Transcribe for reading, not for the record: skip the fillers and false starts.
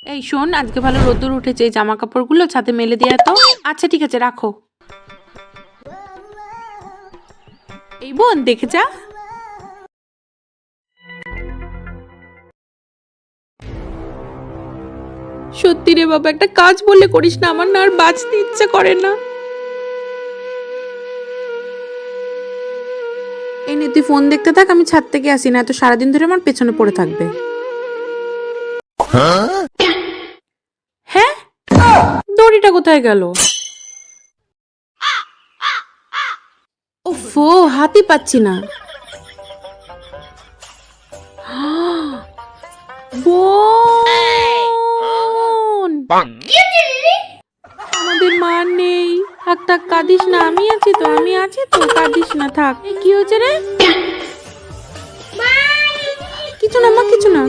এই শোন, আজকে ভালো রোদ্দুর উঠেছে, এই জামা কাপড়গুলো ছাদে মেলে দিয়ে তো। আচ্ছা ঠিক আছে, রাখো। এই বোন, দেখে যা। সত্যি রে বাবা, একটা কাজ বললে করিস না, আমার না আর বাঁচতে ইচ্ছা করে না। এই নে, তুই ফোন দেখতে থাক, আমি ছাদ থেকে আসি, না তো সারাদিন ধরে আমার পেছনে পড়ে থাকবে। হ্যাঁ, দড়িটা কোথায় গেল? ওফো, হাতই পাচ্ছি না। বোন, আমাদের মা নেই। থাক থাক, কাঁদিস না, আমি আছি তো, কাঁদিস না, থাক। কি হয়েছে রে? কিছু না মা, কিছু না।